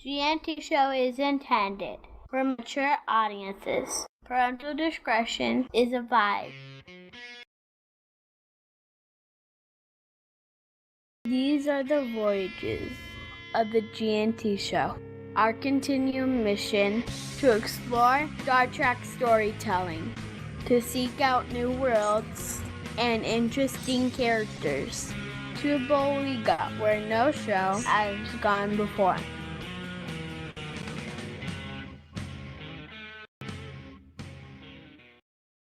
GNT show is intended for mature audiences. Parental discretion is advised. These are the voyages of the GNT show. Our continuing mission to explore Star Trek storytelling, to seek out new worlds and interesting characters, to boldly go where no show has gone before.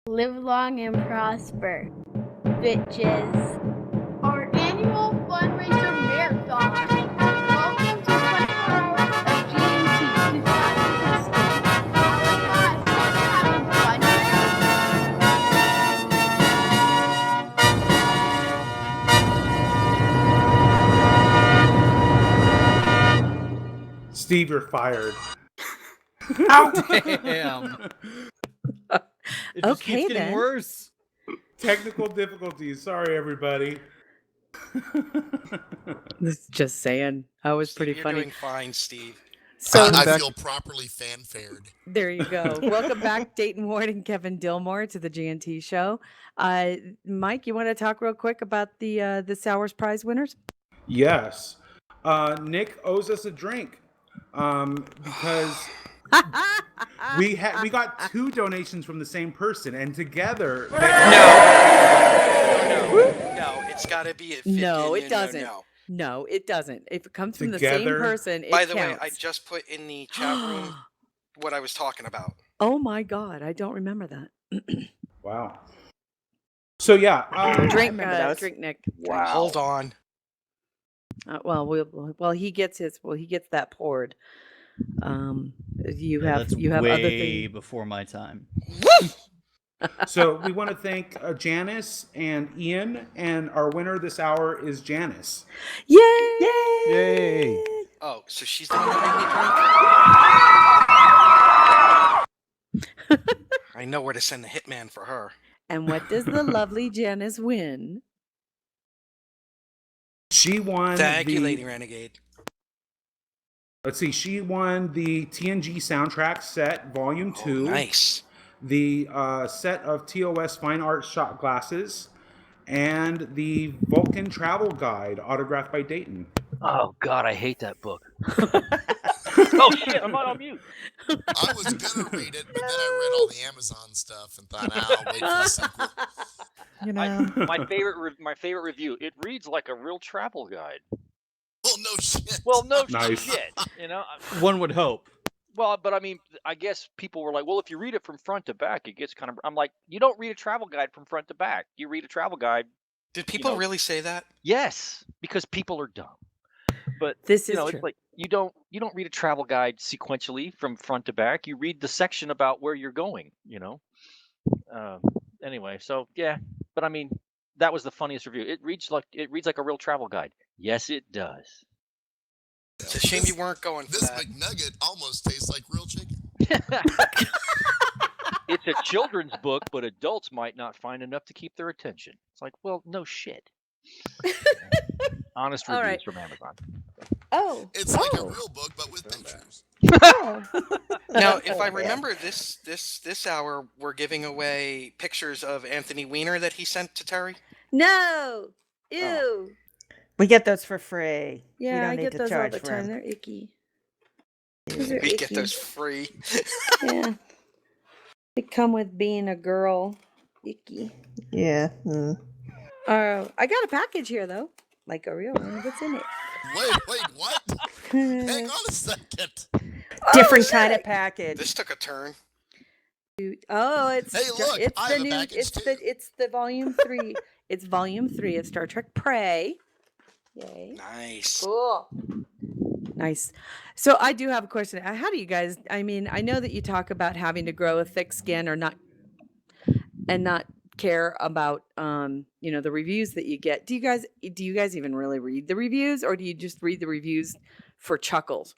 Live long and prosper, bitches. Our annual fundraiser marathon. Welcome to 24 hours of GNT 2016. Our class is having fun today. Steve, you're fired. Damn. It just keeps getting worse. Technical difficulties. Sorry, everybody. Just saying. I was Steve, pretty you're funny. Doing fine, Steve. So I feel properly fanfared. There you go. Welcome back, Dayton Ward and Kevin Dilmore, to the GNT show. Mike, you want to talk real quick about the this hour's prize winners? Yes. Nick owes us a drink because we got 2 donations from the same person, and together. No, it's got to be a No, it doesn't. No, it doesn't. If it comes from the same person, it By the counts. way, I just put in the chat room what I was talking about. Oh my God, I don't remember that. Wow. So yeah, drink, Nick. Wow. Hold on. Well, he gets that poured. You have way other things before my time. So we want to thank Janice and Ian, and our winner this hour is Janice. Yay! Yay! Oh, so she's the one that made me drink? I know where to send the hitman for her. And what does the lovely Janice win? She won. Thank you, Lady Renegade. Let's see. She won the TNG soundtrack set, Volume 2. Nice. The set of TOS Fine Art shot glasses, and the Vulcan Travel Guide, autographed by Dayton. Oh, God, I hate that book. Oh, shit, I'm on mute. I was going to read it, but then I read all the Amazon stuff and thought, I'll wait for the sequel. You know, my favorite review. It reads like a real travel guide. Well, no shit. Well, no Nice. shit. You know, One would hope. well, but I mean, I guess people were like, well, if you read it from front to back, it gets kind of. I'm like, you don't read a travel guide from front to back. You read a travel guide. Did people really say that? Yes, because people are dumb. But this is true. It's like you don't read a travel guide sequentially from front to back. You read the section about where you're going. You know. Anyway, so yeah, but I mean, that was the funniest review. It reads like a real travel guide. Yes, it does. It's a shame you weren't going for This that. McNugget almost tastes like real chicken. It's a children's book, but adults might not find enough to keep their attention. It's like, well, no shit. Honest reviews from Amazon. Oh, It's like a real book, but with pictures. Now, if I remember this hour, we're giving away pictures of Anthony Weiner that he sent to Terry. No, ew. Oh. We get those for free. Yeah, we don't I need get to those all charge the for time. them. They're icky. We get those free. Yeah, they come with being a girl. Icky. Yeah. I got a package here though, like a real one. What's in it? Wait, what? Hang on a second. Different kind of package. This took a turn. Oh, it's Hey, look, it's I the have a new package too. it's the volume 3. It's volume 3 of Star Trek Prey. Yay. Nice. Cool. Nice. So I do have a question. How do you guys, I mean, I know that you talk about having to grow a thick skin or not care about the reviews that you get. Do you guys even really read the reviews, or do you just read the reviews for chuckles?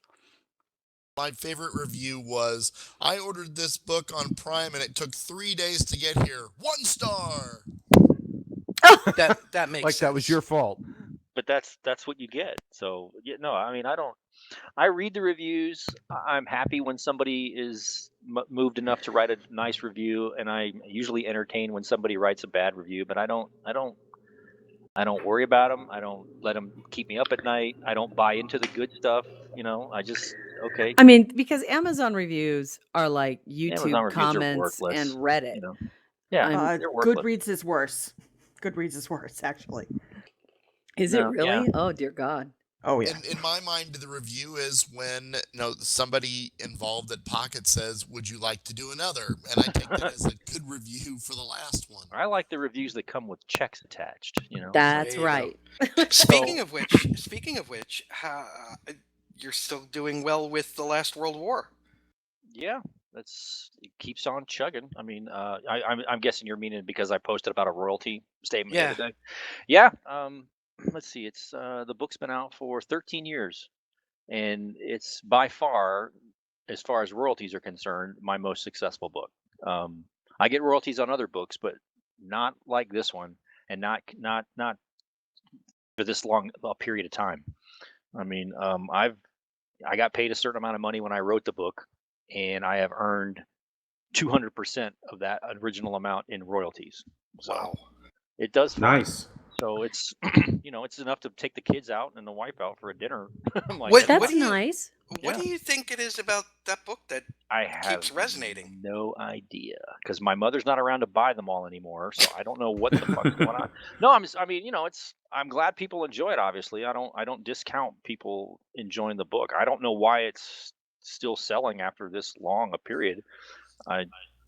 My favorite review was, I ordered this book on Prime and it took 3 days to get here. 1 star. That makes like sense. that was your fault. But that's what you get. So no, I mean, I don't I read the reviews. I'm happy when somebody is moved enough to write a nice review, and I usually entertain when somebody writes a bad review. But I don't worry about them. I don't let them keep me up at night. I don't buy into the good stuff. I just okay. I mean, because Amazon reviews are like Amazon YouTube reviews are comments and worthless. Reddit. Yeah, I'm they're worthless. Goodreads is worse. Goodreads is worse, actually. Is it No, really? yeah. Oh dear God. Oh yeah. In my mind, the review is when somebody involved at Pocket says, "Would you like to do another?" And I take that as a good review for the last one. I like the reviews that come with checks attached. That's There you go. right. Speaking of which, you're still doing well with the Last World War. Yeah, it keeps on chugging. I mean, I'm guessing you're meaning because I posted about a royalty statement the other day. Yeah. Let's see. It's the book's been out for 13 years, and it's by far as royalties are concerned, my most successful book. I get royalties on other books, but not like this one, and not for this long a period of time. I mean, I got paid a certain amount of money when I wrote the book, and I have earned 200% of that original amount in royalties. So Wow. it does fine. Nice. So it's it's enough to take the kids out and the wife out for a dinner. I'm like, What- That's what do you- nice. What do you think it is about that book that I have keeps resonating? no idea, because my mother's not around to buy them all anymore, so I don't know what the fuck's going on. No, I'm glad people enjoy it. Obviously, I don't discount people enjoying the book. I don't know why it's still selling after this long a period.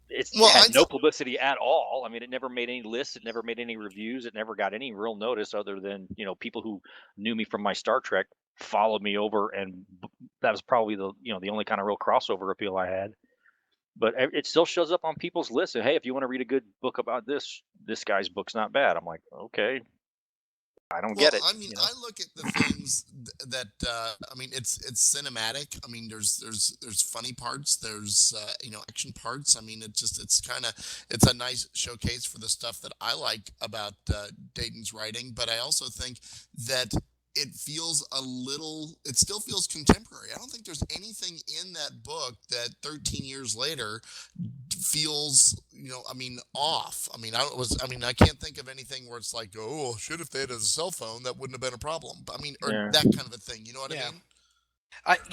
It had no publicity at all. I mean, it never made any lists. It never made any reviews. It never got any real notice other than, people who knew me from my Star Trek followed me over, and that was probably the only kind of real crossover appeal I had. But it still shows up on people's lists. And, hey, if you want to read a good book about this guy's book's not bad. I'm like, okay. I don't get it. I mean, I look at the things that it's cinematic. I mean, there's funny parts. There's action parts. I mean, it's a nice showcase for the stuff that I like about Dayton's writing. But I also think that it still feels contemporary. I don't think there's anything in that book that 13 years later feels, off. I can't think of anything where it's like, oh, shit, if they had a cell phone, that wouldn't have been a problem. But that kind of a thing. You know what I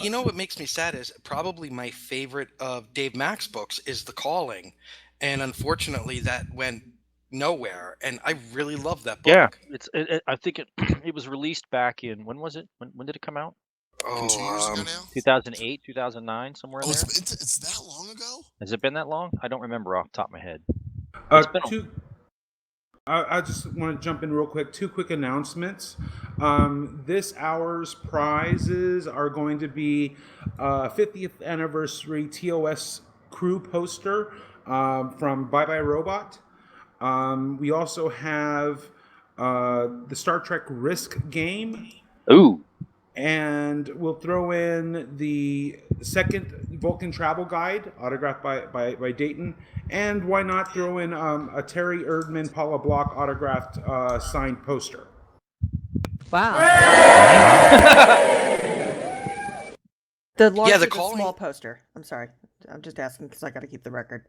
mean? What makes me sad is probably my favorite of Dave Mack's books is The Calling, and unfortunately that went nowhere. And I really love that book. Yeah, I think it was released back in, when was it? When did it come out? 2 years ago now. 2008, 2009, somewhere in there. It's that long ago. Has it been that long? I don't remember off the top of my head. I just want to jump in real quick. 2 quick announcements. This hour's prizes are going to be 50th anniversary TOS crew poster from Bye Bye Robot. We also have the Star Trek Risk game. Ooh. And we'll throw in the second Vulcan travel guide, autographed by Dayton. And why not throw in a Terry Erdman, Paula Block autographed signed poster. Wow. The large The or Calling- small poster. I'm sorry. I'm just asking because I got to keep the record.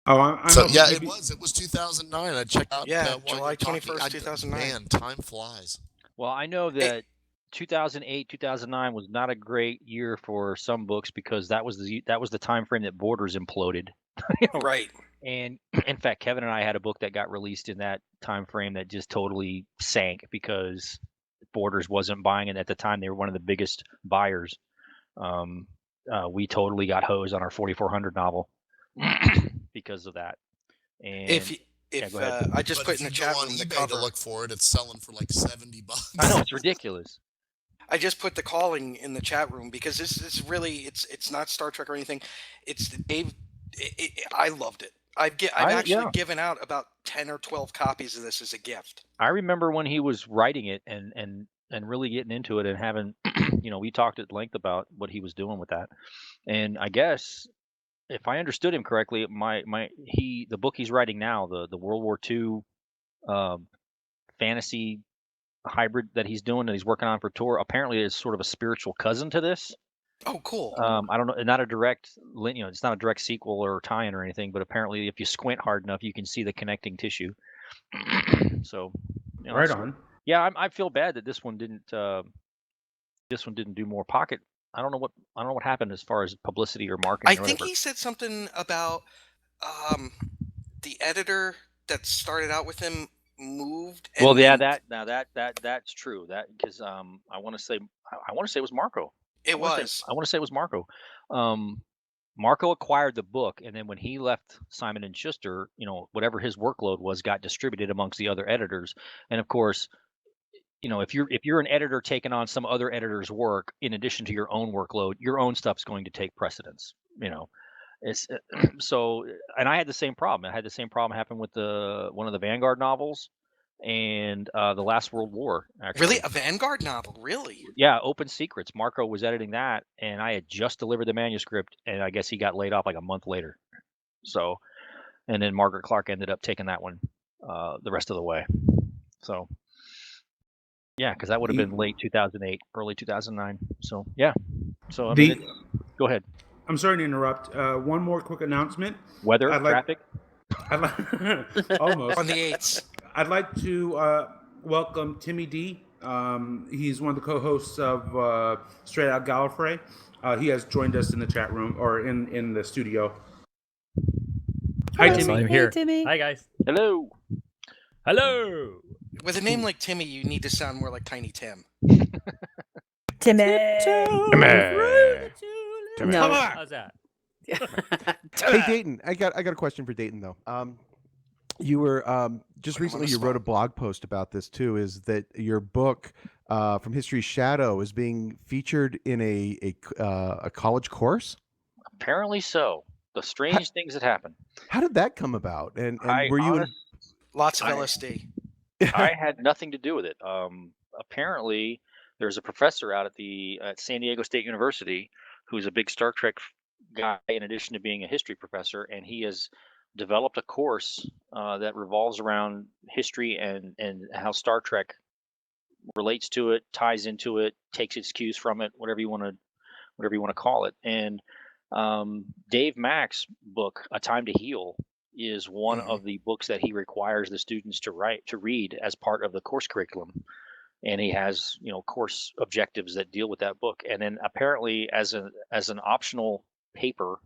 Oh, it was 2009. I checked out. July 21st, 2009. Man, time flies. Well, I know that 2008, 2009 was not a great year for some books because that was the time frame that Borders imploded. Right. And in fact, Kevin and I had a book that got released in that time frame that just totally sank because Borders wasn't buying it at the time. They were one of the biggest buyers. We totally got hosed on our 4400 novel because of that. And go ahead. I just put in the chat on room the eBay cover. to look for it. It's selling for like $70. I know, it's ridiculous. I just put The Calling in the chat room because this is really it's not Star Trek or anything. It's Dave. I loved it. I've actually given out about 10 or 12 copies of this as a gift. I remember when he was writing it and really getting into it and having, we talked at length about what he was doing with that. And I guess if I understood him correctly, the book he's writing now, the World War II fantasy hybrid that he's doing that he's working on for tour. Apparently, is sort of a spiritual cousin to this. Oh, cool. I don't know, not a direct, it's not a direct sequel or tie-in or anything, but apparently, if you squint hard enough, you can see the connecting tissue. So, Right on. Yeah, I feel bad that this one didn't. This one didn't do more pocket. I don't know what happened as far as publicity or marketing. I think he said something about the editor that started out with him moved. Well, yeah, that's true. That because I want to say it was Marco. I want to say it was Marco. Marco acquired the book, and then when he left Simon and Schuster, whatever his workload was got distributed amongst the other editors. And of course, if you're an editor taking on some other editor's work in addition to your own workload, your own stuff's going to take precedence. It's so, and I had the same problem. I had the same problem happen with one of the Vanguard novels and the Last World War. Actually. Really, a Vanguard novel? Really? Yeah, Open Secrets. Marco was editing that, and I had just delivered the manuscript, and I guess he got laid off like a month later. So, and then Margaret Clark ended up taking that one the rest of the way. So, yeah, because that would have been late 2008, early 2009. So, yeah. So, go ahead. I'm sorry to interrupt. One more quick announcement. Weather, traffic. Almost. On the 8s. I'd like to welcome Timmy D. He's one of the co-hosts of Straight Out Gallifrey. He has joined us in the chat room or in the studio. Hi, Timmy. I'm here. Timmy. Hi, guys. Hello. Hello. With a name like Timmy, you need to sound more like Tiny Tim. Timmy. No. How's that? Hey, Dayton, I got a question for Dayton though. You were just recently you wrote a blog post about this too. Is that your book From History's Shadow is being featured in a college course? Apparently so. The strange things that happen. How did that come about? And were you lots of LSD? I had nothing to do with it. Apparently, there's a professor out at San Diego State University who's a big Star Trek guy in addition to being a history professor, and he has developed a course that revolves around history and how Star Trek relates to it, ties into it, takes its cues from it, whatever you want to call it. And Dave Mack's book, A Time to Heal, is one of the books that he requires the students to read as part of the course curriculum. And he has, course objectives that deal with that book. And then apparently as an optional paper,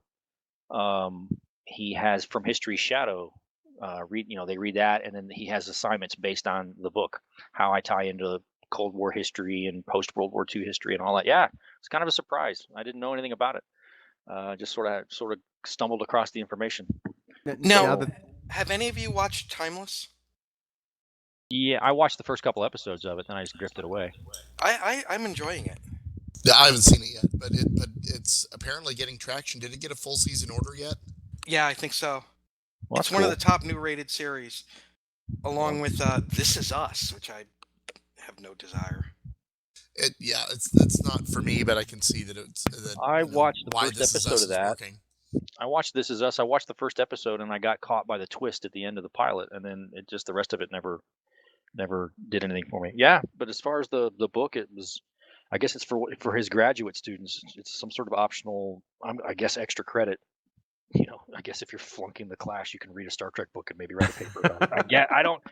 he has From History's Shadow. They read that, and then he has assignments based on the book, how I tie into Cold War history and post World War II history and all that. Yeah, it's kind of a surprise. I didn't know anything about it. Just sort of stumbled across the information. Now, have any of you watched Timeless? Yeah, I watched the first couple episodes of it, then I just drifted away. I'm enjoying it. Yeah, I haven't seen it yet, but it's apparently getting traction. Did it get a full season order yet? Yeah, I think so. Well, it's one of the top new rated series, along with This Is Us, which I have no desire. It's not for me, but I can see that it's. I watched the first episode of that. Working. I watched This Is Us. I watched the first episode, and I got caught by the twist at the end of the pilot, and then the rest of it never did anything for me. Yeah, but as far as the book, it was. I guess it's for his graduate students. It's some sort of optional, I guess, extra credit. I guess if you're flunking the class, you can read a Star Trek book and maybe write a paper about it. I don't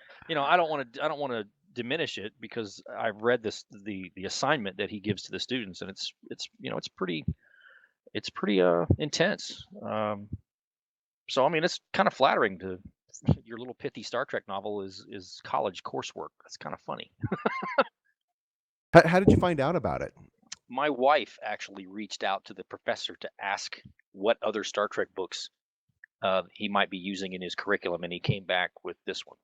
want to diminish it because I've read the assignment that he gives to the students, and it's pretty intense. So I mean, it's kind of flattering to your little pithy Star Trek novel is college coursework. That's kind of funny. How did you find out about it? My wife actually reached out to the professor to ask what other Star Trek books he might be using in his curriculum, and he came back with this one.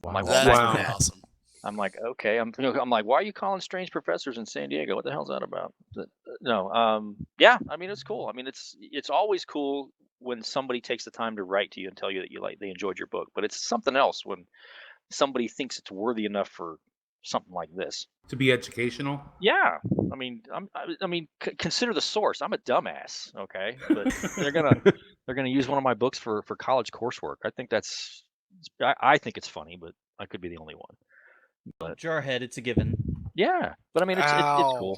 Wow, that's awesome. I'm like, okay. I'm like, why are you calling strange professors in San Diego? What the hell's that about? No, yeah. I mean, it's cool. I mean, it's always cool when somebody takes the time to write to you and tell you that they enjoyed your book. But it's something else when somebody thinks it's worthy enough for something like this to be educational. Yeah, I mean, consider the source. I'm a dumbass, okay, but they're gonna use one of my books for college coursework. I think it's funny, but I could be the only one. But Jarhead, it's a given. yeah, but I mean, it's Ow. cool.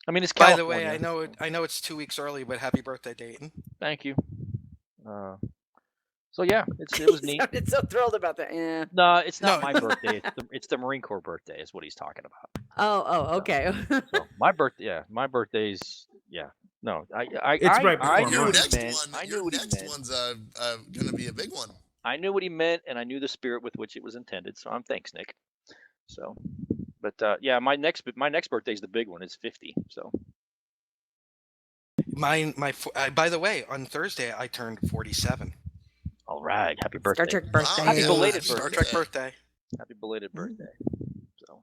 I mean, it's By California. the way, I know it's 2 weeks early, but happy birthday, Dayton. Thank you. So yeah, it was He neat. sounded so thrilled about that. Yeah. No, it's not No. my birthday. It's the Marine Corps birthday is what he's talking about. Oh, okay. So my birthday's No, It's right I before knew mine. what he Next meant. one, I knew your what he next meant. one's gonna be a big one. I knew what he meant, and I knew the spirit with which it was intended. So thanks, Nick. So, but yeah, my next birthday's the big one. It's 50. So By the way, on Thursday I turned 47. all right, happy birthday. Star Trek birthday. Happy yeah, belated happy Star Trek birthday. Happy belated birthday. So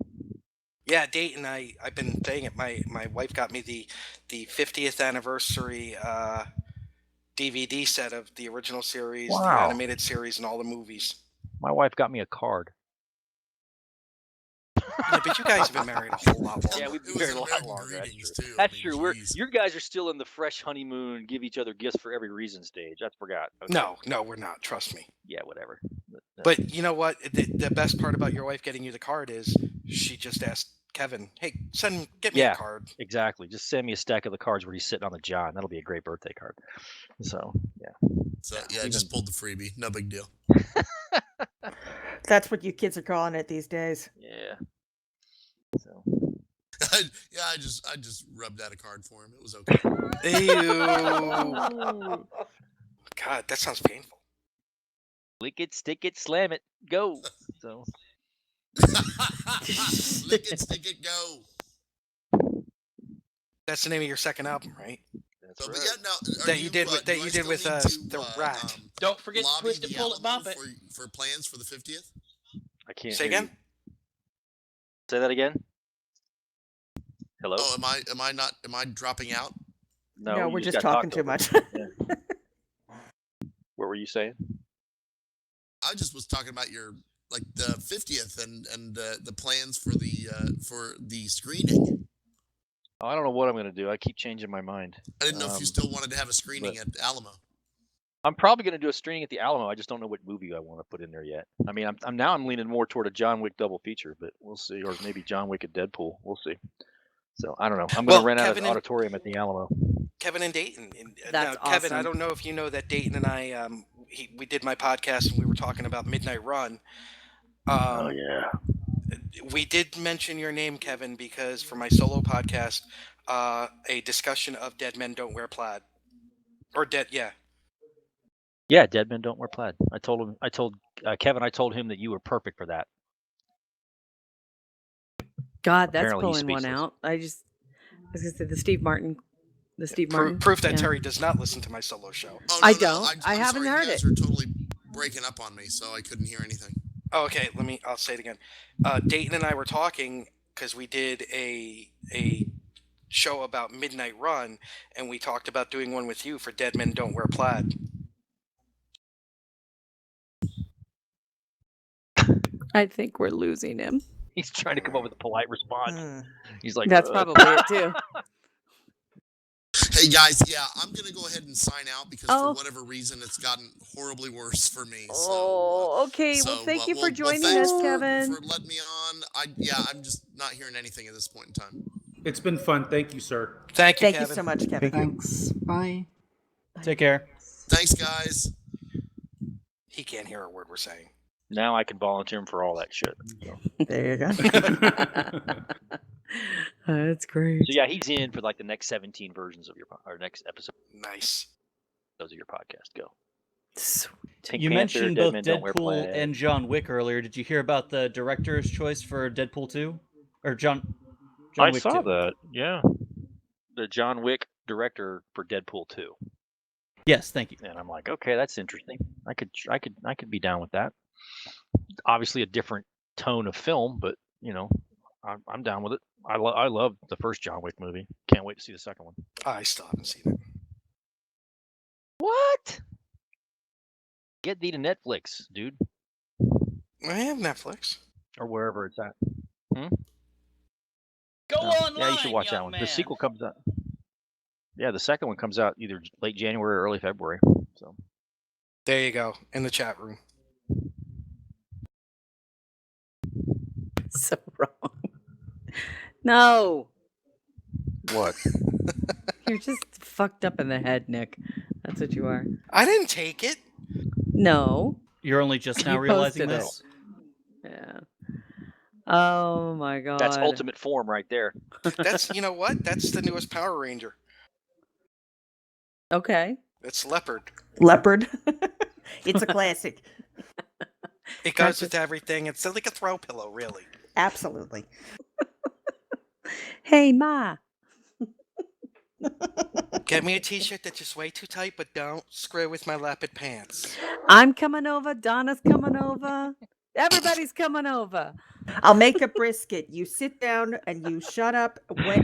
Yeah, Dayton. I've been saying it. My wife got me the 50th anniversary DVD set of the original series, the Wow. animated series, and all the movies. my wife got me a card. Yeah, but you guys have been married a whole lot longer. Yeah, we've It been was married an a lot American longer. That's Greetings, true. too. I That's mean, true. geez. You guys are still in the fresh honeymoon, give each other gifts for every reason stage. I forgot. Okay. No, we're not. Trust me. Yeah, whatever. But you know what? The best part about your wife getting you the card is she just asked Kevin, "Hey, get me Yeah. a card." Exactly. Just send me a stack of the cards where he's sitting on the John. That'll be a great birthday card. So yeah. So yeah, I just pulled the freebie. No big deal. That's what you kids are calling it these days. Yeah. So Yeah, I just rubbed out a card for him. It was okay. Ew. God, that sounds painful. lick it, stick it, slam it, go. So Lick it, stick it, go. That's the name of your second album, right? that's So, right. but yeah, now, That you did with do I still with need to, the Rat. Don't forget to lobby twist it, the pull it, Alamo bop it. for plans for the 50th? I can't Say hear again. you. Say that again. Hello? Oh, am I dropping out? No, No, you we're just got talking talked too over. much. Yeah. What were you saying? I just was talking about your the 50th and the plans for the screening. Oh, I don't know what I'm going to do. I keep changing my mind. I didn't know if you still wanted to have a screening at Alamo. I'm probably going to do a screening at the Alamo. I just don't know what movie I want to put in there yet. I mean, I'm leaning more toward a John Wick double feature, but we'll see, or maybe John Wick and Deadpool. We'll see. So I don't know. I'm going to rent out an auditorium at the Alamo. Kevin and Dayton. That's now, Kevin, I awesome. don't know if you know that Dayton and I, we did my podcast and we were talking about Midnight Run. Oh yeah. We did mention your name, Kevin, because for my solo podcast, a discussion of Dead Men Don't Wear Plaid, or Yeah, dead men don't wear plaid. I told Kevin. I told him that you were perfect for that. God, that's Apparently he's pulling one speechless. out. I was gonna say the Steve Martin. proof that yeah. Terry does not listen to my solo show. Oh, I don't. I I'm haven't sorry, heard you guys it. are totally breaking up on me, so I couldn't hear anything. Oh, okay, I'll say it again. Dayton and I were talking because we did a show about Midnight Run, and we talked about doing one with you for Dead Men Don't Wear Plaid. I think we're losing him. He's trying to come up with a polite response. He's like, That's probably it too. Hey guys, yeah, I'm gonna go ahead and sign out because Oh. for whatever reason it's gotten horribly worse for me. Oh, okay. Well, thank you for joining us, Kevin. For letting me on. I'm just not hearing anything at this point in time. It's been fun. Thank you, sir. Thank you, Thank Kevin. you so much, Kevin. Thanks. Bye. Take care. Thanks, guys. He can't hear a word we're saying. now I can volunteer him for all that shit. So, There you go. That's great. so yeah, he's in for like the next 17 versions of our next episode Nice. of your podcast. Go. Sweet. Pink You Panther, mentioned Dead both Men Don't Wear Deadpool Plaid. and John Wick earlier. Did you hear about the director's choice for Deadpool 2? Or John I Wick saw 2? that. Yeah, the John Wick director for Deadpool 2. Yes, thank you. And I'm like, okay, that's interesting. I could be down with that. Obviously, a different tone of film, but I'm down with it. I love the first John Wick movie. Can't wait to see the second one. I still haven't seen it. What? Get thee to Netflix, dude, I have Netflix. or wherever it's at. Go No. online. Yeah, you should watch that young one. man. The sequel comes out. Yeah, the second one comes out either late January or early February. So There you go, in the chat room. So wrong. No. What? You're just fucked up in the head, Nick. That's what you are. I didn't take it. No. You're only just now You realizing posted it. this? Yeah. Oh my god. That's ultimate form right there. That's, you know what? That's the newest Power Ranger. Okay. It's Leopard. Leopard. It's a classic. It goes with everything. It's like a throw pillow, really. Absolutely. Hey, Ma. Get me a t-shirt that's just way too tight, but don't screw with my leopard pants. I'm coming over. Donna's coming over. Everybody's coming over. I'll make a brisket. You sit down and you shut up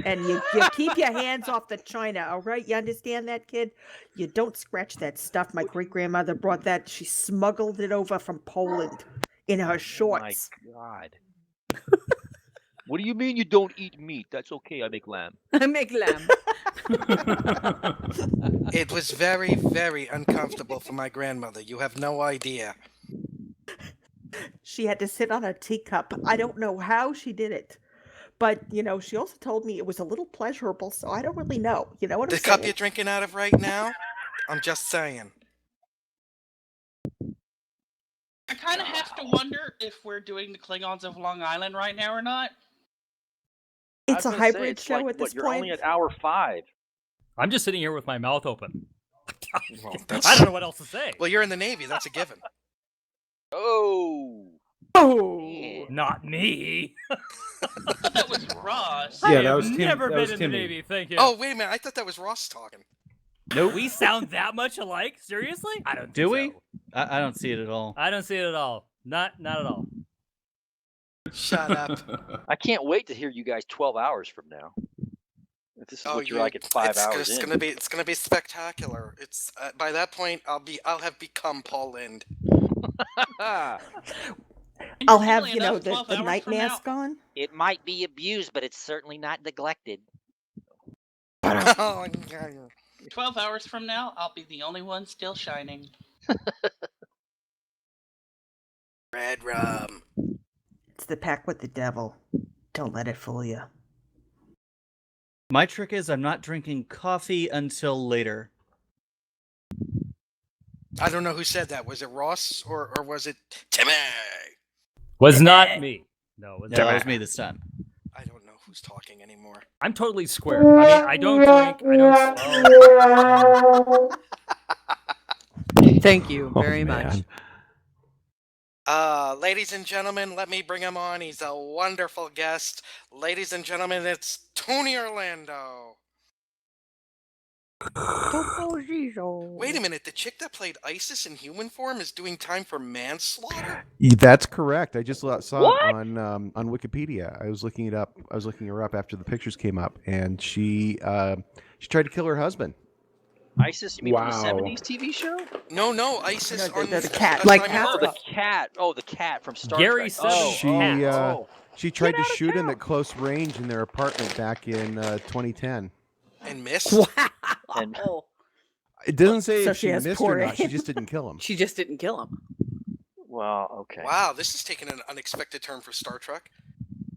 and you keep your hands off the china, all right? You understand that, kid? You don't scratch that stuff. My great-grandmother brought that. She smuggled it over from Poland in her shorts. Oh my God. What do you mean you don't eat meat? That's okay. I make lamb. I make lamb. It was very, very uncomfortable for my grandmother. You have no idea. She had to sit on a teacup. I don't know how she did it. But, you know, she also told me it was a little pleasurable, so I don't really know. You know what I'm The saying? cup you're drinking out of right now? I'm just saying. I kind of have to wonder if we're doing the Klingons of Long Island right now or not. It's a hybrid show at this You're point. only at hour 5. I'm just sitting here with my mouth open. Well, I don't know what else to say. Well, you're in the Navy. That's a given. Oh. Oh. Not me. That was Ross. Yeah, I that have was Tim. never That been was in Timmy. the Navy. Thank you. Oh, wait a minute. I thought that was Ross talking. Nope. We sound that much alike? Seriously? I don't. Do think we? so. I don't see it at all. I don't see it at all. Not at all. Shut up. I can't wait to hear you guys 12 hours from now. If this is what you're you- like at 5 hours it's in. gonna be spectacular. It's by that point I'll have become Paul Lind. I'll have, Interestingly you know, enough, the 12 hours night from now- mask on. It might be abused, but it's certainly not neglected. Oh, 12 hours from now, I'll be the only one still shining. Red rum. It's the pact with the devil. Don't let it fool you. My trick is I'm not drinking coffee until later. I don't know who said that. Was it Ross or was it Timmy? Was not me. No, it was No, not that was me this time. I don't know who's talking anymore. I'm totally square. I mean, I don't drink. I don't smoke. Thank you Oh, very much. man. Ladies and gentlemen, let me bring him on. He's a wonderful guest. Ladies and gentlemen, it's Tony Orlando. Wait a minute, the chick that played Isis in human form is doing time for manslaughter? That's correct. I just saw What? it on Wikipedia. I was looking it up. I was looking her up after the pictures came up, and she tried to kill her husband. ISIS, you mean on the Wow. 70s TV show? No, Isis No, on the cat. Assignment Like Earth. Oh, the cat. Oh, the cat from Star Gary Trek. said Oh, she oh. she tried to out of shoot him town. at close range in their apartment back in 2010. And missed? And It doesn't say So if she she has missed poor or not. She aim. just didn't kill him. She just didn't kill him. well, okay. Wow, this is taking an unexpected turn for Star Trek.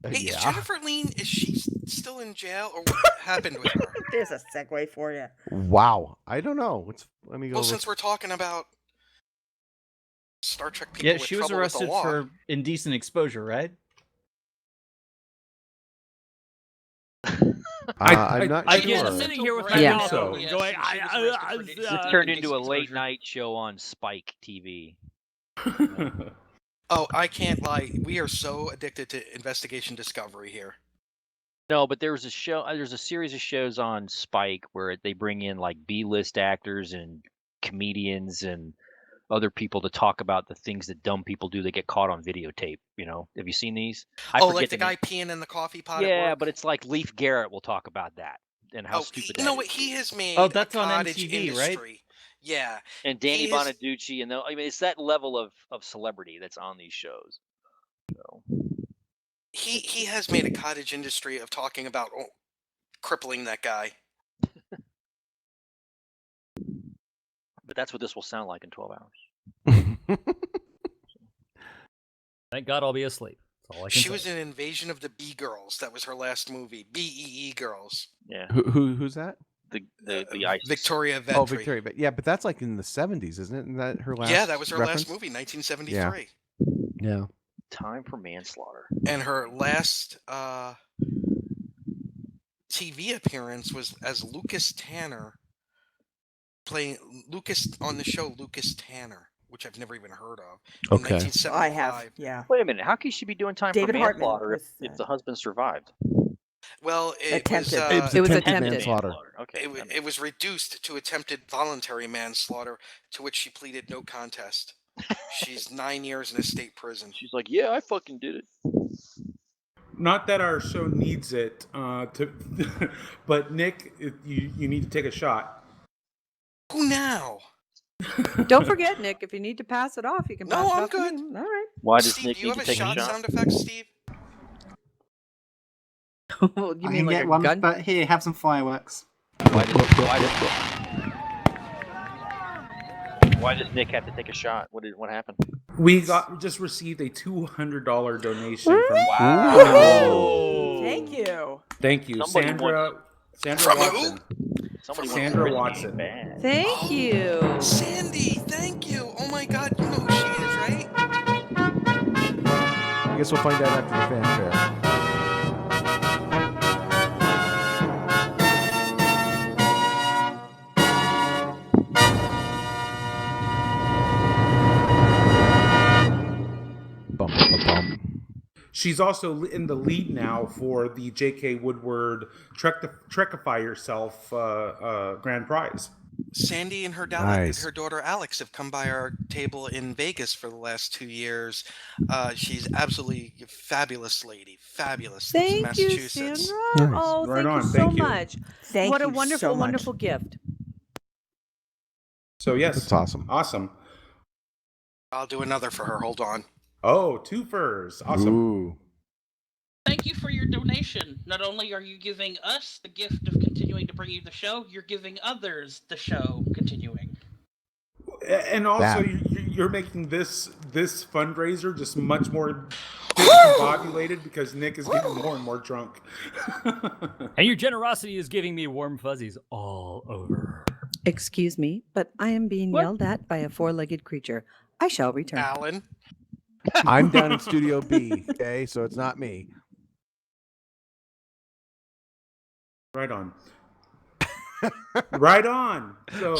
Hey, is Yeah. Jennifer Lean, is she still in jail, or what happened with her? There's a segue for you. Wow. I don't know. Let me go. Well, look. since we're talking about Star Trek people Yeah, with she was trouble with the arrested law, for indecent exposure, right? I'm not I sure. get sitting here with my Yeah. mouth So, open, yes, going, she was arrested for This turned into a late night show on Spike TV. Oh, I can't lie. We are so addicted to Investigation Discovery here. No, but there was a show. There's a series of shows on Spike where they bring in like B-list actors and comedians and other people to talk about the things that dumb people do that get caught on videotape. You know, have you seen these? I Oh, forget like the name. guy peeing in the coffee pot at Yeah, work? but it's like Leif Garrett will talk about that and how Oh, stupid you that know what? is. He has made Oh, that's a on cottage MTV, right? industry. Yeah. And Danny He is- Bonaducci, and I mean, it's that level of celebrity that's on these shows. So He has made a cottage industry of talking about crippling that guy. but that's what this will sound like in 12 hours. Thank God I'll be asleep. That's all I can She say. was in Invasion of the Bee Girls. That was her last movie. BEE Girls. Yeah. Who's that? The ISIS. Victoria Vetri. Oh, Victoria. But yeah, but that's like in the 70s, isn't it? Isn't that her last? Yeah, that was her reference? last movie, 1973. Yeah. Time for manslaughter. And her last TV appearance was as Lucas Tanner, playing Lucas on the show Lucas Tanner, which I've never even heard of. In Okay. 1975. I have, yeah. Wait a minute. How can she be doing time David for Hartman manslaughter was, if the husband survived? Well, it Attempted. was It was attempted attempted. manslaughter. Okay. it was reduced to attempted voluntary manslaughter, to which she pleaded no contest. She's 9 years in a state prison. She's like, yeah, I fucking did it. Not that our show needs it, but Nick, you need to take a shot. Who now? Don't forget, Nick, if you need to pass it off, you can pass No, it I'm off. to good. me. All right. Why does Steve, Nick do you need have to a take a shot shot? sound effect, Steve? Well, you I mean can like get a one, gun? but here, have some fireworks. Why does Nick have to take a shot? What happened? We just received a $200 donation from. Wow. Thank you. Thank you, Somebody Sandra. Sandra From Watson. Somebody Sandra wants Watson. bad. Thank you. Sandy, thank you. Oh my God, you know who she is, right? I guess we'll find out after the fanfare. Bum, bum, bum. She's also in the lead now for the J.K. Woodward Trekify Yourself grand prize. Sandy and her Nice. her daughter Alex have come by our table in Vegas for the last 2 years. She's absolutely a fabulous lady. Fabulous. Lives in Thank you, Massachusetts. Sandra. Nice. Oh, Right thank on. you so Thank you. much. Thank What a you wonderful, so much. wonderful gift. So yes, That's awesome. Awesome. I'll do another for her. Hold on. Oh, two furs. Awesome. Ooh. Thank you for your donation. Not only are you giving us the gift of continuing to bring you the show, you're giving others the show continuing. And also, That. you're making this fundraiser just much more discombobulated because Nick is getting more and more drunk. And your generosity is giving me warm fuzzies all over. Excuse me, but I am being What? yelled at by a four-legged creature. I shall return. Alan. I'm down in Studio B, okay? So it's not me. Right on. Right on. So,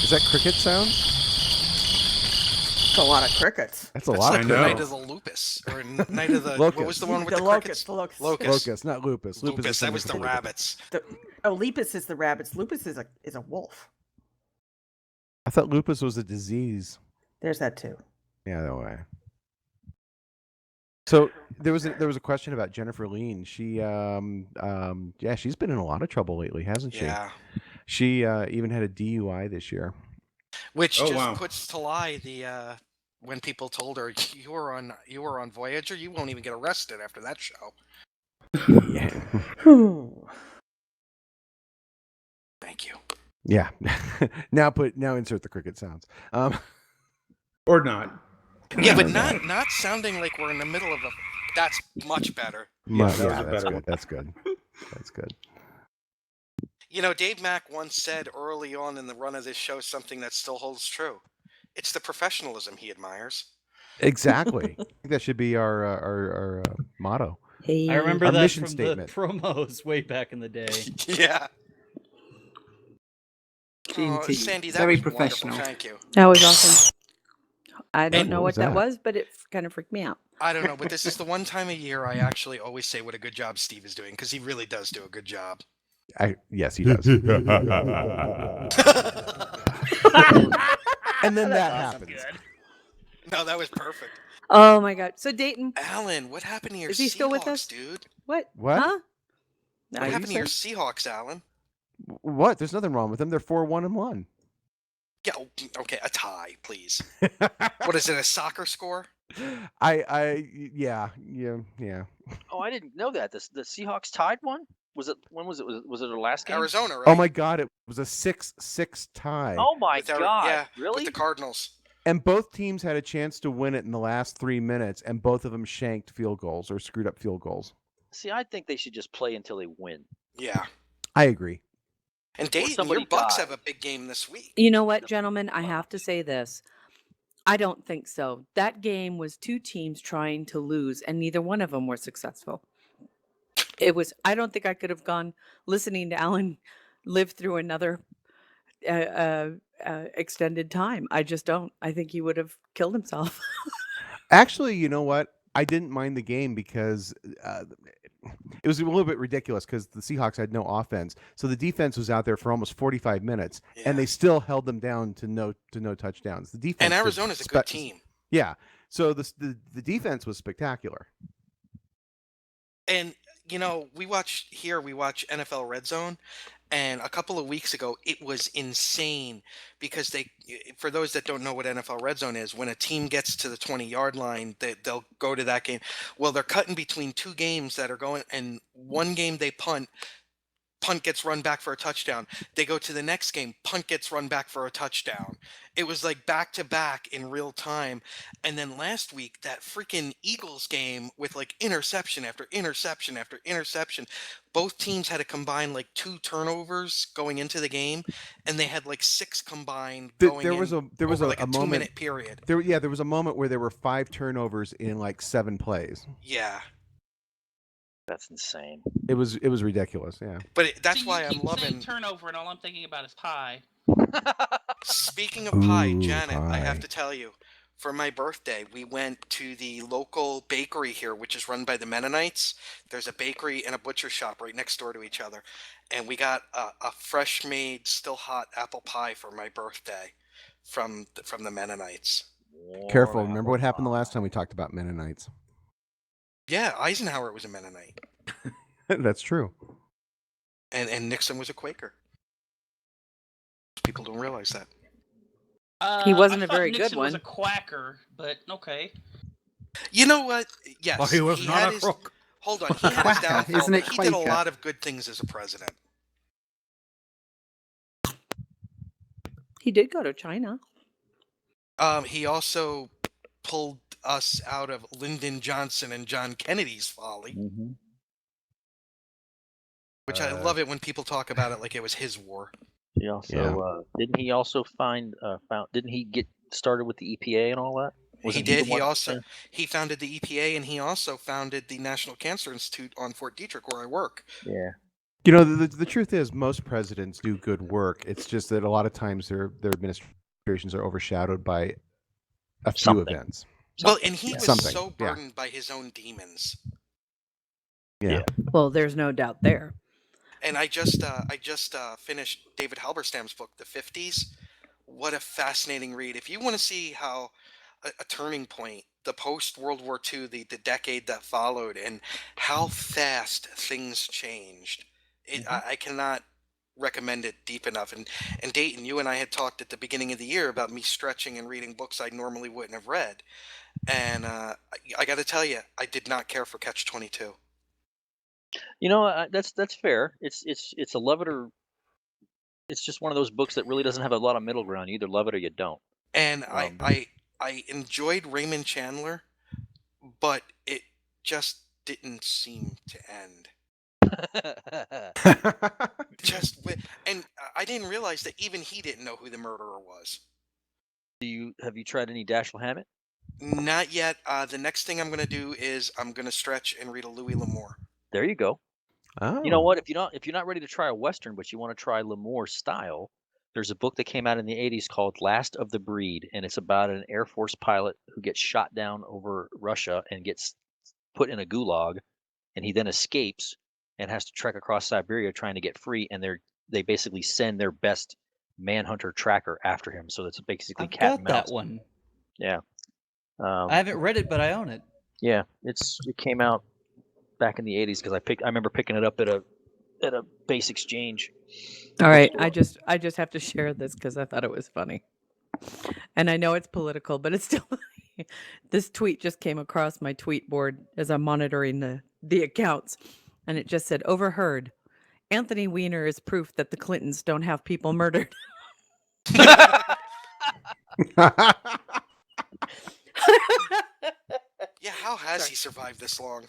Is that cricket sound? That's a lot of crickets. That's a That's lot like of the know. Night of the Lupus, or Night of the Locust. what was the one with The the locust, crickets? the locust. Locust, not lupus. Lupus. is That was something the completely rabbits. Lepus is the rabbits. Lupus is a wolf. different. I thought lupus was a disease. There's that too. Yeah, that way. So there was a question about Jennifer Lean. She she's been in a lot of trouble lately, hasn't she? Yeah. She even had a DUI this year. Which Oh, just wow. puts to lie the when people told her you were on Voyager, you won't even get arrested after that show. Yeah. Thank you. Yeah. now insert the cricket sounds. or not. Yeah, but not sounding like we're in the middle of a. That's much better. Yeah, that was a that's better good. one. That's good. That's good. You know, Dave Mack once said early on in the run of this show something that still holds true. It's the professionalism he admires. Exactly. I think that should be our motto. Hey. I remember Our that mission from statement. the promos way back in the day. Yeah. Oh, G&T, Sandy, that very was professional. wonderful. Thank you. That was awesome. I don't And- know What what was that that? was, but it kind of freaked me out. I don't know, but this is the one time a year I actually always say what a good job Steve is doing, because he really does do a good job. Yes, he does. And then that happens. No, that was perfect. Oh my god. So Dayton, Alan, what happened to your Is he still with Seahawks, us? dude? what? What? Huh? What Are you happened to your saying? Seahawks, Alan? What? There's nothing wrong with them. They're 4-1-1. Yeah, okay, a tie, please. What is it, a soccer score? Yeah. Oh, I didn't know that. The Seahawks tied one. When was it? Was it their last game? Arizona, right? Oh my God! It was a 6-6 tie. Oh my With Ari- God! yeah, Really? with the Cardinals. And both teams had a chance to win it in the last 3 minutes, and both of them shanked field goals or screwed up field goals. See, I think they should just play until they win. Yeah. I agree. And Dayton, your Bucks have a big game this week. You know what, gentlemen? I have to say this. I don't think so. That game was two teams trying to lose, and neither one of them were successful. I don't think I could have gone listening to Alan live through another extended time. I just don't. I think he would have killed himself. Actually, you know what? I didn't mind the game because it was a little bit ridiculous because the Seahawks had no offense. So the defense was out there for almost 45 minutes, and they still held them down to no touchdowns. The defense and Arizona's a good team. Yeah. So the defense was spectacular. And you know, we watch NFL Red Zone, and a couple of weeks ago it was insane because for those that don't know what NFL Red Zone is, when a team gets to the 20-yard line, they'll go to that game. Well, they're cutting between two games that are going, and one game they punt gets run back for a touchdown. They go to the next game, punt gets run back for a touchdown. It was like back to back in real time. And then last week, that freaking Eagles game with like interception after interception after interception. Both teams had to combine like 2 turnovers going into the game, and they had like 6 combined going There was a like a moment, 2-minute period. There was a moment where there were 5 turnovers in like 7 plays. Yeah. That's insane. It was ridiculous, yeah. But that's See, why you I'm keep loving saying turnover, and all I'm thinking about is pie. Speaking of pie, Ooh, Janet, I have pie. to tell you, for my birthday, we went to the local bakery here, which is run by the Mennonites. There's a bakery and a butcher shop right next door to each other. And we got a fresh made, still hot apple pie for my birthday from the Mennonites. Careful. Remember what happened the last time we talked about Mennonites. Yeah, Eisenhower was a Mennonite. That's true. And Nixon was a Quaker. People don't realize that. He wasn't I a thought very Nixon good one. was a quacker, but okay. You know what? Yes. Oh, he was not had a his- crook. Hold on. He had his downfall, Isn't it but he did a Quaker? lot of good things as a president. He did go to China. He also pulled us out of Lyndon Johnson and John Kennedy's folly, Mm-hmm. which I love it when people talk about it like it was his war. He also didn't he also didn't he get started with the EPA and all that? He Wasn't did. the one- He founded the EPA, and he also founded the National Cancer Institute on Fort Detrick, where I work. Yeah. You know, the truth is most presidents do good work. It's just that a lot of times their administrations are overshadowed by a few Something. events. Well, and he was Something, so yeah. burdened by his own demons. Yeah. Well, there's no doubt there. And I just finished David Halberstam's book, The 50s. What a fascinating read. If you want to see how a turning point, the post-World War II, the decade that followed, and how fast things changed, I cannot recommend it deep enough. And Dayton, you and I had talked at the beginning of the year about me stretching and reading books I normally wouldn't have read. And I got to tell you, I did not care for Catch-22. You know, that's fair. It's a love it or it's just one of those books that really doesn't have a lot of middle ground. You either love it or you don't. And I enjoyed Raymond Chandler, but it just didn't seem to end. And I didn't realize that even he didn't know who the murderer was. Have you tried any Dashiell Hammett? Not yet. The next thing I'm going to do is I'm going to stretch and read a Louis L'Amour. There you go. Oh. You know what? If you're not ready to try a Western, but you want to try L'Amour style, there's a book that came out in the 80s called Last of the Breed, and it's about an Air Force pilot who gets shot down over Russia and gets put in a gulag, and he then escapes and has to trek across Siberia trying to get free, and they basically send their best manhunter tracker after him. So it's basically I've cat got and mouse. that one. Yeah. I haven't read it, but I own it. Yeah, it came out back in the 80s because I remember picking it up at a base exchange. All right, I just have to share this because I thought it was funny, and I know it's political, but it's still. This tweet just came across my tweet board as I'm monitoring the accounts, and it just said, "Overheard: Anthony Weiner is proof that the Clintons don't have people murdered." Yeah, how has he survived this long?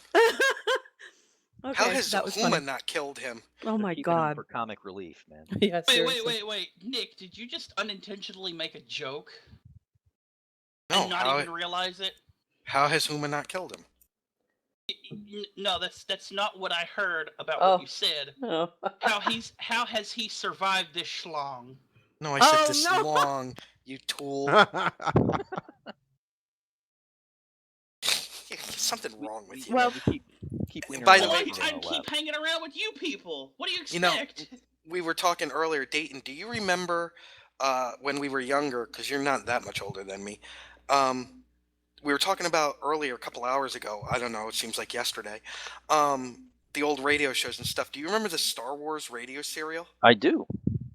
Okay, How has that was Huma funny. not killed him? Oh They're my keeping him god. for comic relief, man. Yeah, Wait, seriously. wait. Nick, did you just unintentionally make a joke No, and not even realize it? How has Huma not killed him? No, that's not what I heard about Oh. what you said. Oh. How has he survived this schlong? No, I said Oh, this no. long, you tool. Something wrong with you. Well, keep by the Well, way, I keep hanging around with you people. What do you you know, expect? we were talking earlier, Dayton. Do you remember when we were younger? Because you're not that much older than me. We were talking about earlier, a couple hours ago. I don't know. It seems like yesterday. The old radio shows and stuff. Do you remember the Star Wars radio serial? I do.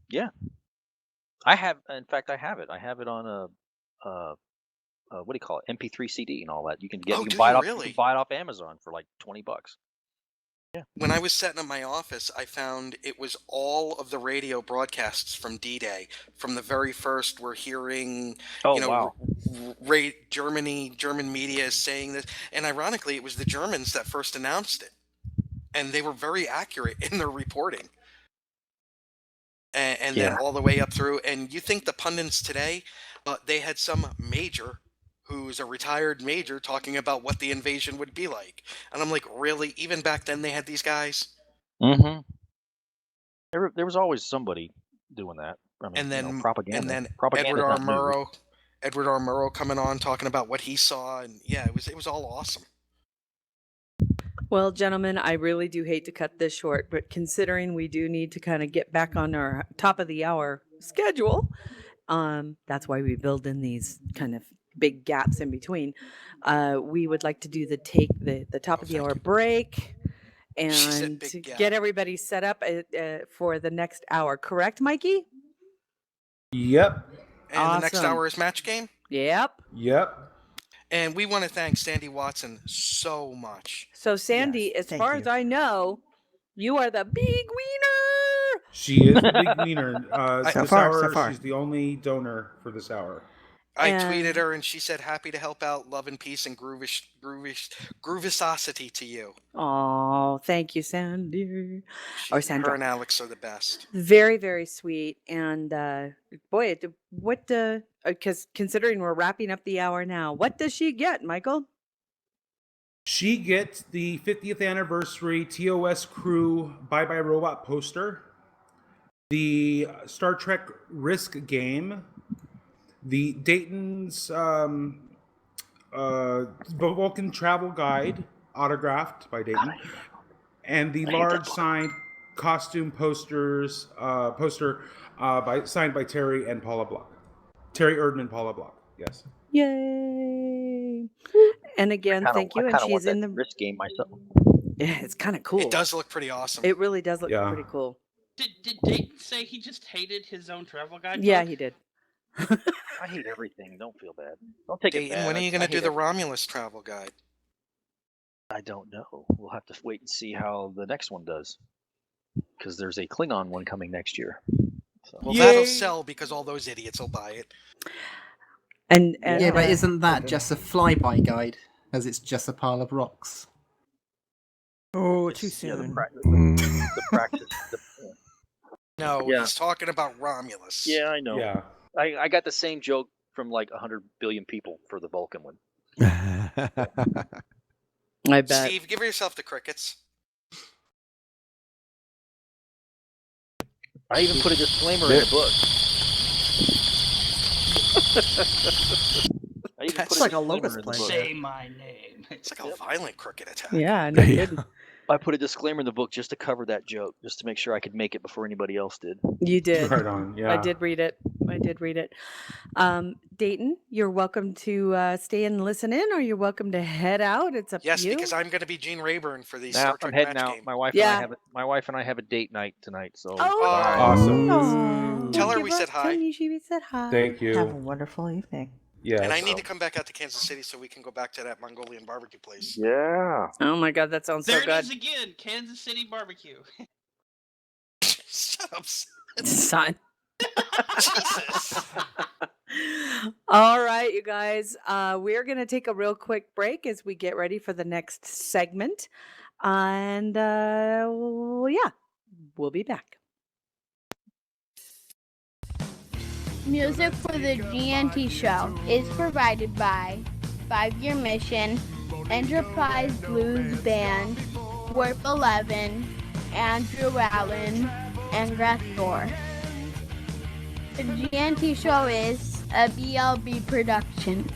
Yeah. I have. In fact, I have it. I have it on a what do you call it? MP3 CD and all that. You can get. Oh, you can do buy you it off. really? You can buy it off Amazon for like $20. Yeah. When I was setting up my office, I found it was all of the radio broadcasts from D-Day. From the very first, we're hearing, Oh, wow. German media is saying this. And ironically, it was the Germans that first announced it. And they were very accurate in their reporting. And then all the way up through. And you think the pundits today, they had some major who's a retired major talking about what the invasion would be like. And I'm like, really? Even back then they had these guys? Mm-hmm. There was always somebody doing that. I mean, And then propaganda. and then Propaganda's Edward R. Murrow coming on talking about what he saw, and yeah, it was all awesome. Well, gentlemen, I really do hate to cut this short, but considering we do need to kind of get back on our top of the hour schedule, that's why we build in these kind of big gaps in between. We would like to do the top of the hour break and get everybody set up for the next hour. Correct, Mikey? Yep. And the next hour is match game? Yep. And we want to thank Sandy Watson so much. So, Sandy, as far as I know, you are the big wiener. She is the big wiener. This hour, she's the only donor for this hour. I tweeted her and she said, happy to help out, love and peace and groovisosity to you. Oh, thank you, Sandy. Or Sandra. Her and Alex are the best. Very, very sweet. And boy, because considering we're wrapping up the hour now, what does she get, Michael? She gets the 50th anniversary TOS Crew Bye Bye Robot poster, the Star Trek Risk game, the Dayton's Vulcan Travel Guide, autographed by Dayton, and the large signed costume poster signed by Terry and Paula Block. Terry Erdman and Paula Block. Yes. Yay! And again, thank you. And she's in the risk game myself. Yeah, it's kind of cool. It does look pretty awesome. It really does look pretty cool. Did Dayton say he just hated his own travel guide? Yeah, book? he did. I hate everything. Don't feel bad. Don't take it Dayton, bad. when are you going to I do hate the everything. Romulus travel guide? I don't know. We'll have to wait and see how the next one does. Because there's a Klingon one coming next year. So. Well, that'll sell because all those idiots will buy it. And yeah, but isn't that just a flyby guide? As it's just a pile of rocks. Oh, too Yeah, soon. the practice. No, Yeah. he's talking about Romulus. Yeah, I know. Yeah. I got the same joke from like 100 billion people for the Vulcan one. I bet. Steve, give yourself the crickets. I even put a disclaimer in the book. That's like a locust plague. Say my name. It's like a violent cricket attack. Yeah, no kidding. I put a disclaimer in the book just to cover that joke, just to make sure I could make it before anybody else did. You did. Right on. Yeah. I did read it. Dayton, you're welcome to stay and listen in, or you're welcome to head out. It's up Yes, to you. because I'm going to be Gene Rayburn for the Now Star I'm Trek heading match out. game. My wife and I have a date night tonight. So Awesome. Oh, Tell her give we us- said hi. tell you she said hi. Thank you. Have a wonderful evening. Yes. And I need to come back out to Kansas City so we can go back to that Mongolian barbecue place. Yeah. Oh my God, that sounds There so it good. is again, Kansas City barbecue. Shut up, Son. Jesus. All right, you guys. We're going to take a real quick break as we get ready for the next segment. And yeah, we'll be back. Music for the GNT show is provided by 5-Year Mission, Enterprise Blues Band, Warp 11, Andrew Allen, and Grathor. The GNT show is a BLB production.